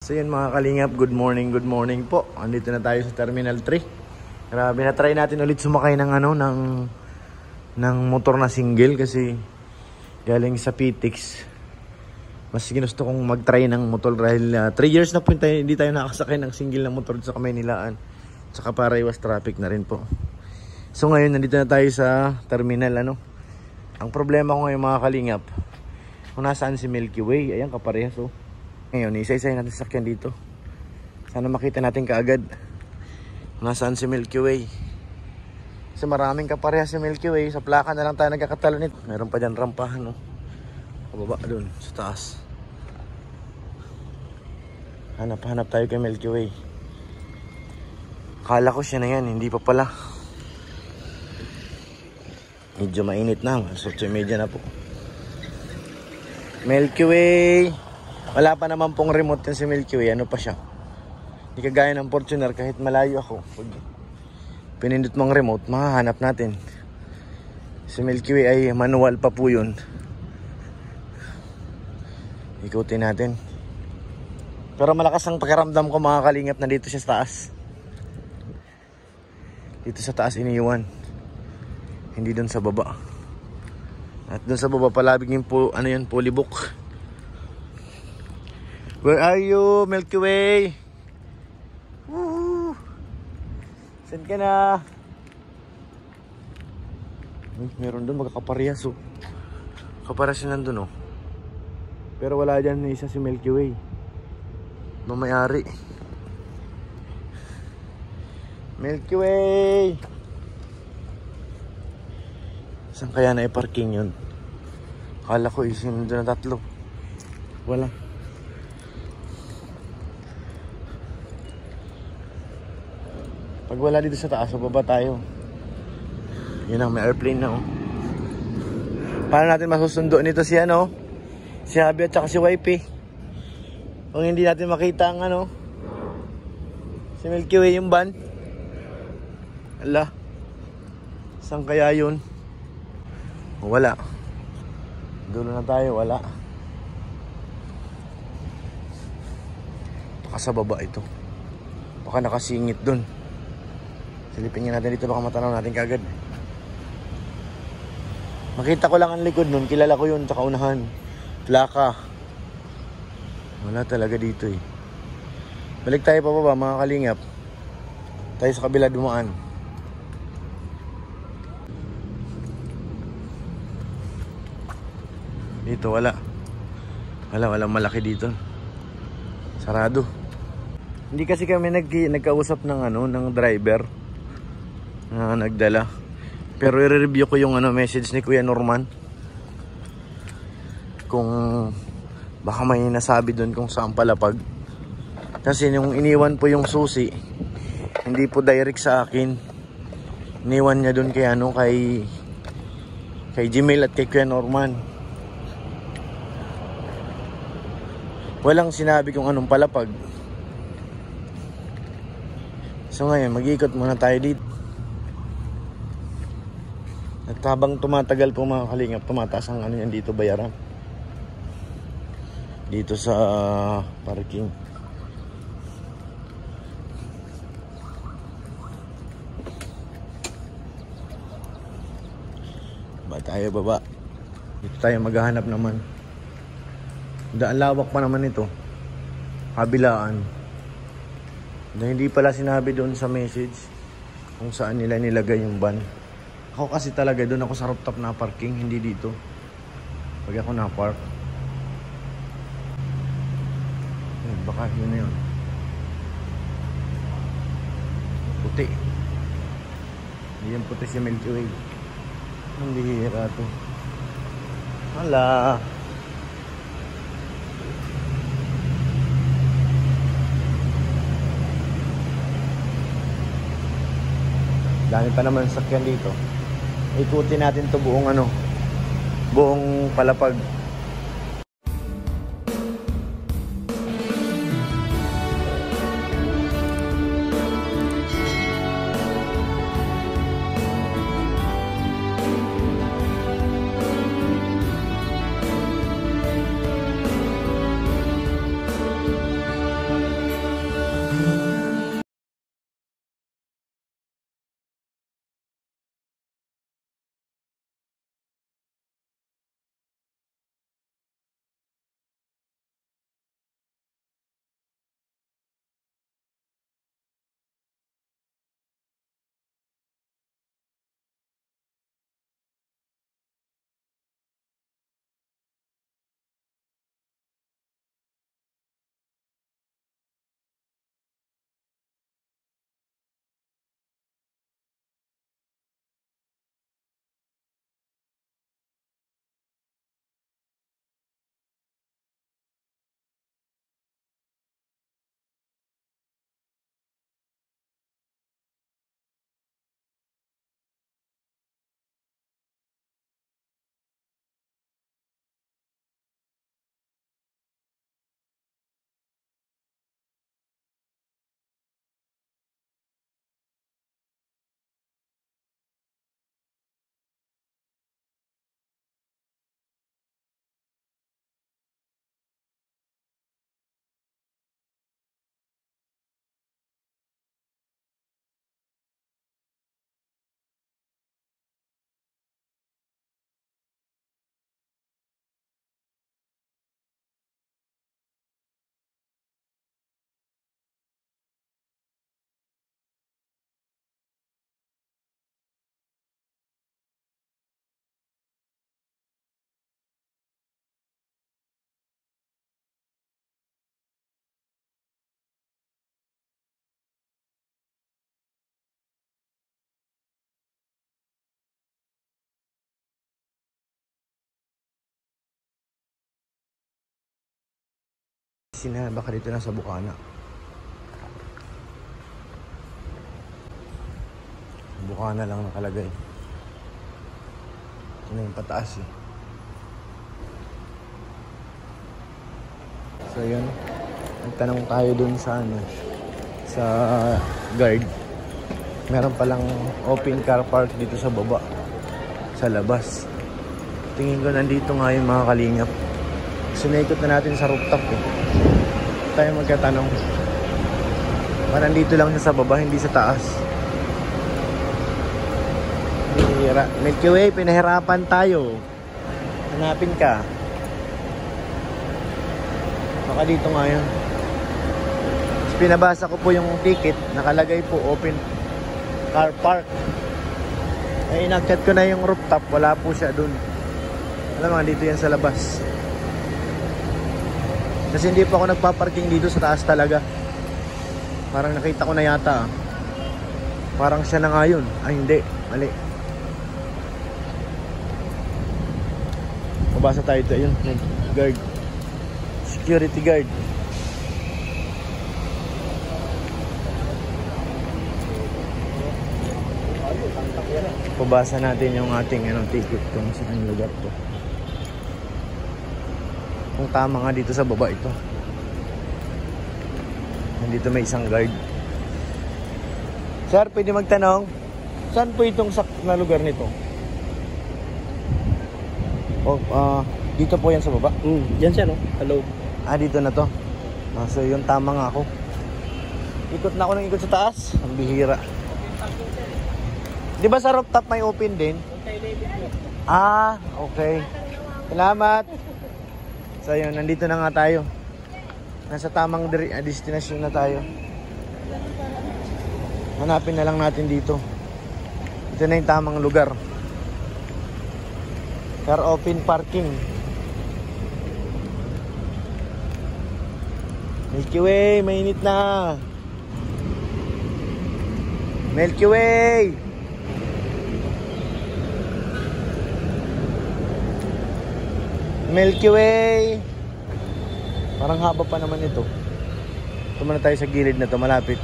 So yun mga kalingap, good morning po. Andito na tayo sa Terminal 3. Grabe na try natin ulit sumakay ng ng motor na single kasi galing sa PTX. Mas ginusto kong mag-try ng motor dahil 3 years na po hindi tayo nakasakay ng single na motor sa Kamaynilaan. Tsaka para iwas traffic na rin po. So ngayon nandito na tayo sa terminal Ang problema ko ngayon mga kalingap, kung nasaan si Milky Way, ayan kaparehas oh. Ngayon, isa-isa natin sasakyan dito. Sana makita natin kaagad kung nasaan si Milky Way. Kasi maraming kaparehas si Milky Way. Sa plaka na lang tayo nagkakatalo nito. Meron pa dyan rampahan Pababa dun sa taas. Hanap tayo kay Milky Way. Kala ko siya na yan, hindi pa pala. Medyo mainit na, 8:30 na po. Milky Way. Wala pa naman pong remote yan si Milky Way. Ano pa siya? Hindi kagaya ng Fortuner kahit malayo ako. Pag pinindot mong remote, mahahanap natin. Si Milky Way ay manual pa po yun. Ikutin natin. Pero malakas ang pakiramdam ko mga kalingap na dito siya sa taas. Dito sa taas iniiwan. Hindi doon sa baba. At doon sa baba palabing yung polybok. Where are you, Milky Way? Woo! Saan ka na? Meron doon magkakaparehas Kaparehas yun nandun Pero wala dyan isa si Milky Way. Mamayari. Milky Way! Saan kaya na i-parking yun? Akala ko isin doon na 3. Wala. Pag wala dito sa taas, baba tayo. Yun ang may airplane na Paano natin masusundo nito si si Habi at saka si Wifey? Kung hindi natin makita ang si Milky Way yung van. Ala. Saan kaya yun? Wala. Dulo na tayo, wala. Baka sa baba ito. Baka nakasingit dun. Silipin nga natin dito, baka matanaw natin kagad. Makita ko lang ang likod nun, kilala ko yun, tsaka unahan. Plaka. Wala talaga dito Balik tayo pa baba mga kalingap. Tayo sa kabila dumaan. Dito wala. Walang malaki dito. Sarado. Hindi kasi kami nagkausap ng ng driver na nagdala. Pero i-review ko yung message ni Kuya Norman. Kung baka may nasabi doon kung saan palapag. Kasi nung iniwan po yung susi, hindi po direct sa akin. Iniwan niya doon kay Gmail at kay Kuya Norman. Walang sinabi kung anong palapag. So ngayon, mag-iikot muna tayo dito. At habang tumatagal po mga kalingap, tumataas ang yan dito bayaran. Dito sa parking. Baba. Dito tayo maghahanap naman. Ang lawak pa naman ito. Kabilaan. Hindi pala sinabi doon sa message kung saan nila nilagay yung van. Ako kasi talaga doon ako sa rooftop na parking, hindi dito. Pag ako na-park. Baka yun na yun. Puti. Hindi yung puti si Milky Way. Hindi hira to. Hala. Dami pa naman sakyan dito. Ikutin natin to buong buong palapag. Baka dito na sa Bukana. Bukana lang nakalagay. Ito na yung pataas eh. So yun, nagtanong tayo dun sa sa guard. Meron palang open car park dito sa baba, sa labas. Tingin ko nandito nga yung mga kalingap. Sinikot na natin sa rooftop eh. Tayo magkatanong. Nandito lang siya sa baba, hindi sa taas. Milky Way, pinahirapan tayo. Hanapin ka. Baka dito nga yun. Pinabasa ko po yung ticket. Nakalagay po open car park. Ay inakyat ko na yung rooftop. Wala po siya dun. Alam mo, dito yan sa labas. Kasi hindi pa ako nagpaparking dito sa taas talaga. Parang nakita ko na yata. Parang siya na nga yun. Ay hindi, mali. Mabasa tayo ito. Yun, guard. Security guard. Pabasa natin yung ating ticket kung saan lugar to. Kung tama nga dito sa baba ito. Nandito may isang guard. Sir, pwede magtanong, saan po itong na lugar nito? Dito po yan sa baba? Yan siya, no? Hello. Dito na to. So yun, tama nga ako. Ikot na ako ng ikot sa taas. Ang bihira. Di ba sa rooftop may open din? Okay. Salamat. So yun, nandito na nga tayo. Nasa tamang destination na tayo. Hanapin na lang natin dito. Ito na yung tamang lugar. Car open parking. Milky Way, mainit na. Milky Way. Milky Way. Parang haba pa naman ito. Ito muna tayo sa gilid na to, malapit.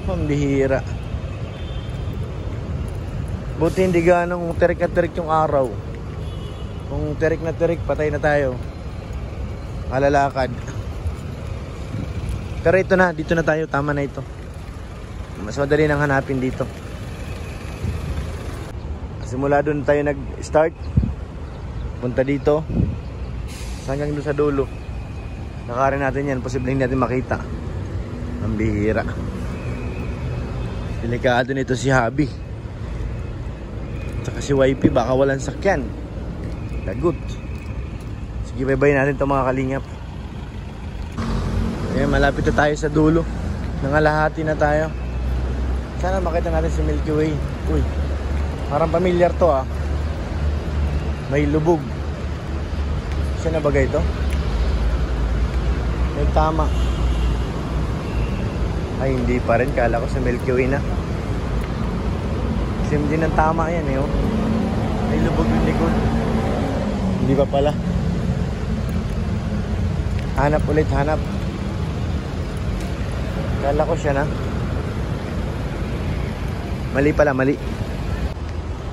Ang bihira. Buti hindi ganong terik na terik yung araw. Kung terik na terik, patay na tayo. Malalakad. Pero ito na, dito na tayo, tama na ito. Mas madali nang hanapin dito. Simula doon tayo nag-start. Punta dito. Hanggang doon sa dulo. Nakarin natin yan, posibleng natin makita. Ang bihira. Delikado nito si Habi. Tsaka si YP, baka walang sakyan. Lagot. Sige, bye-bye natin ito mga kalingap. Ayan, malapit na tayo sa dulo. Nangalahati na tayo. Sana makita natin si Milky Way. Uy, parang pamilyar to May lubog. Siya na bagay ito? May tama. Ay, hindi pa rin. Kala ko sa Milky Way na. Sim din ang tama yan May lubog yung likod. Hindi pa pala. Hanap ulit, hanap. Kala ko siya na. Mali pala, mali.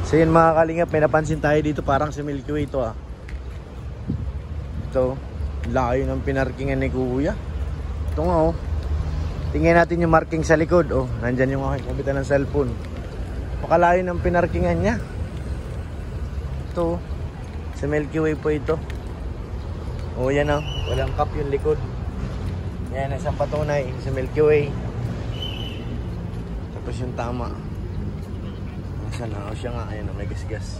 So yun mga kalingap, may napansin tayo dito. Parang si Milky Way ito Ito, layo ng pinarkingan ni Kuya. Ito nga tingnan natin yung marking sa likod. Nandyan yung aking kabitan ng cellphone. Pakalayo ng pinarkingan niya. Ito, sa Milky Way po ito. Yan walang cup yung likod. Yan, isang patunay sa Milky Way. Tapos yung tama. Nasaan na? Siya nga, ayan may gas-gas.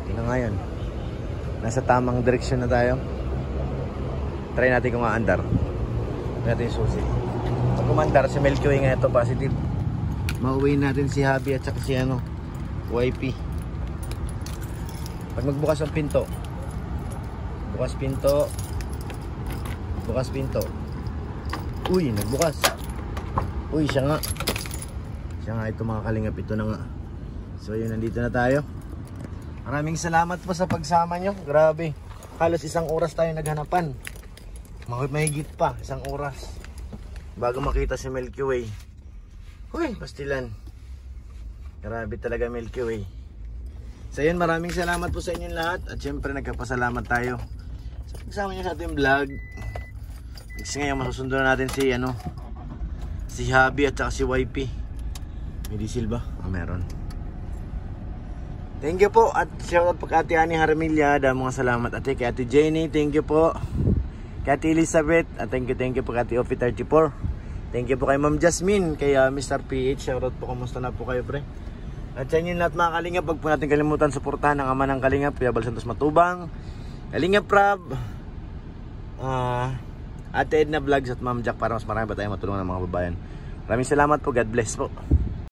Ito na nga yan. Nasa tamang direksyon na tayo. Try natin kung aandar. Try natin yung susi. Pag kumandar, si Milky Way nga ito, positive. Mauwi natin si Habi at saka si YP. Pag magbukas ang pinto, bukas pinto, bukas pinto. Uy, nagbukas. Uy, siya nga ito mga kalingap. Ito na nga. So yun, nandito na tayo. Maraming salamat po sa pagsama nyo. Grabe. Halos 1 oras tayo naghanapan. Mahigit pa, 1 oras. Bago makita si Milky Way. Uy, pastilan. Grabe talaga Milky Way. So yun, maraming salamat po sa inyong lahat. At syempre nagkapasalamat tayo sa pagsama nyo sa ating vlog. Kasi ngayon masusundan natin si si Habi at saka si YP. May diesel ba? Meron. Thank you po. At shoutout po kay Ate Ani Haramilya. Dahil mga salamat ate. Kay Ate Jenny, thank you po. Kay Ate Elizabeth. At thank you po kay Ate Ofi 34. Thank you po kay Ma'am Jasmine. Kay Mr. PH. Shoutout po. Kamusta na po kayo pre? At sa inyo lahat mga kalingap. Huwag po natin kalimutan suportahan ang ama ng kalingap. Kuya Bal Santos Matubang. Kalingap Prab. Ate Edna Vlogs at Ma'am Jack para mas marami ba tayo matulungan ng mga babayan. Maraming salamat po. God bless po.